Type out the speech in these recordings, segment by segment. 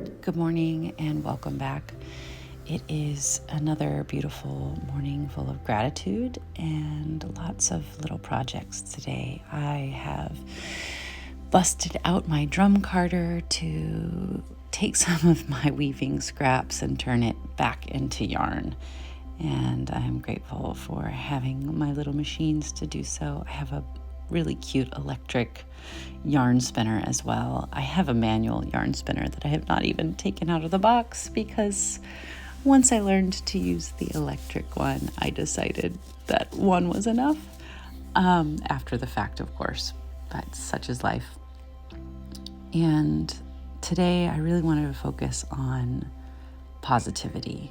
Good morning and welcome back. It is another beautiful morning full of gratitude and lots of little projects today. I have busted out my drum carder to take some of my weaving scraps and turn it back into yarn. And I'm grateful for having my little machines to do so. I have a really cute electric yarn spinner as well. I have a manual yarn spinner that I have not even taken out of the box because once I learned to use the electric one, I decided that one was enough. After the fact, of course, but such is life. And today I really wanted to focus on positivity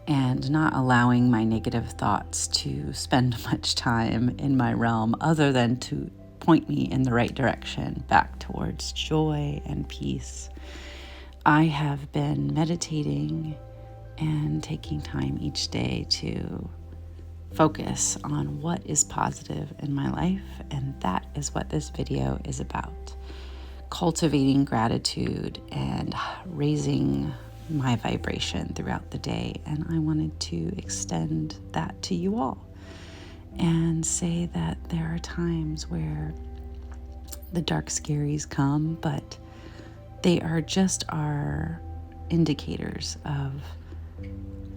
and not allowing my negative thoughts to spend much time in my realm other than to point me in the right direction back towards joy and peace. I have been meditating and taking time each day to focus on what is positive in my life, and that is what this video is about. Cultivating gratitude and raising my vibration throughout the day, and I wanted to extend that to you all and say that there are times where the dark scaries come, but they are just our indicators of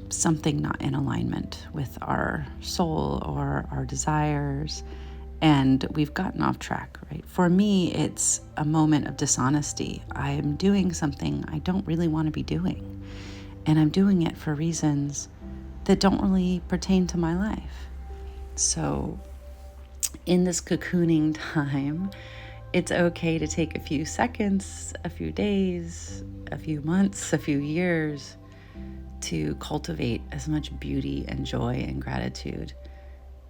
something not in alignment with our soul or our desires, and we've gotten off track, right? For me, it's a moment of dishonesty. I am doing something I don't really want to be doing, and I'm doing it for reasons that don't really pertain to my life. So in this cocooning time, it's okay to take a few seconds, a few days, a few months, a few years to cultivate as much beauty and joy and gratitude.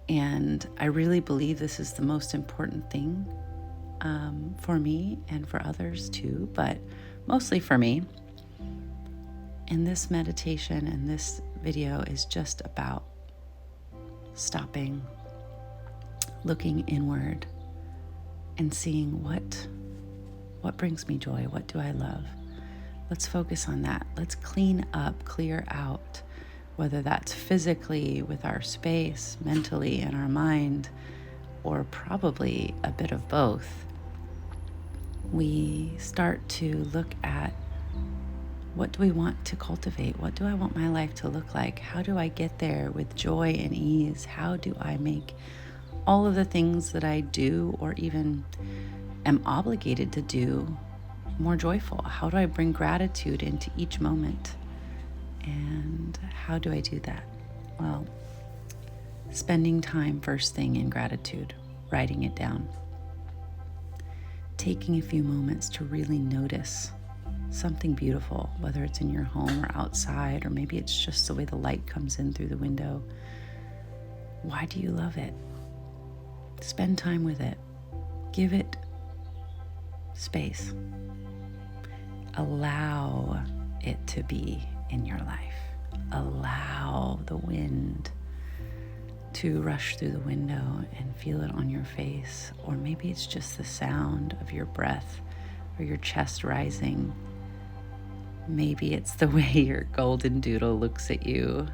And I really believe this is the most important thing for me and for others too, but mostly for me. And this meditation and this video is just about stopping, looking inward, and seeing what brings me joy, what do I love. Let's focus on that. Let's clean up, clear out, whether that's physically with our space, mentally in our mind, or probably a bit of both. We start to look at what do we want to cultivate? What do I want my life to look like? How do I get there with joy and ease? How do I make all of the things that I do or even am obligated to do more joyful? How do I bring gratitude into each moment? And how do I do that? Well, spending time first thing in gratitude, writing it down, taking a few moments to really notice something beautiful, whether it's in your home or outside, or maybe it's just the way the light comes in through the window. Why do you love it? Spend time with it. Give it space. Allow it to be in your life. Allow the wind to rush through the window and feel it on your face, or maybe it's just the sound of your breath or your chest rising. Maybe it's the way your golden doodle looks at you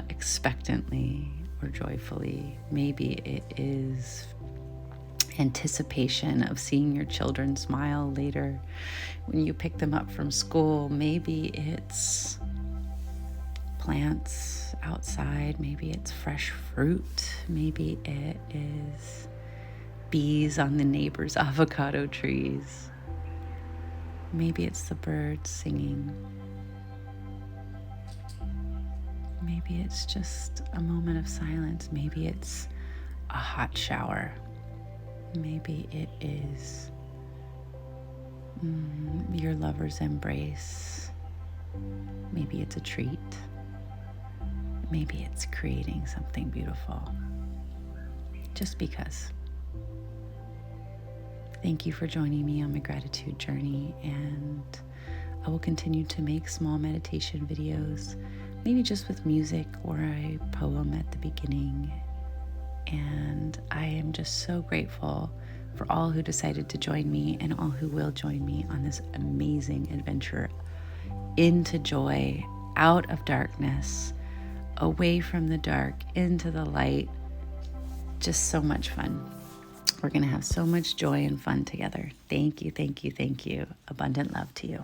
expectantly or joyfully. Maybe it is anticipation of seeing your children smile later when you pick them up from school. Maybe it's plants outside. Maybe it's fresh fruit. Maybe it is bees on the neighbor's avocado trees. Maybe it's the birds singing. Maybe it's just a moment of silence. Maybe it's a hot shower. Maybe it is your lover's embrace. Maybe it's a treat. Maybe it's creating something beautiful. Just because. Thank you for joining me on my gratitude journey, and I will continue to make small meditation videos, maybe just with music or a poem at the beginning. And I am just so grateful for all who decided to join me and all who will join me on this amazing adventure into joy, out of darkness, away from the dark, into the light. Just so much fun. We're going to have so much joy and fun together. Thank you, thank you, thank you. Abundant love to you.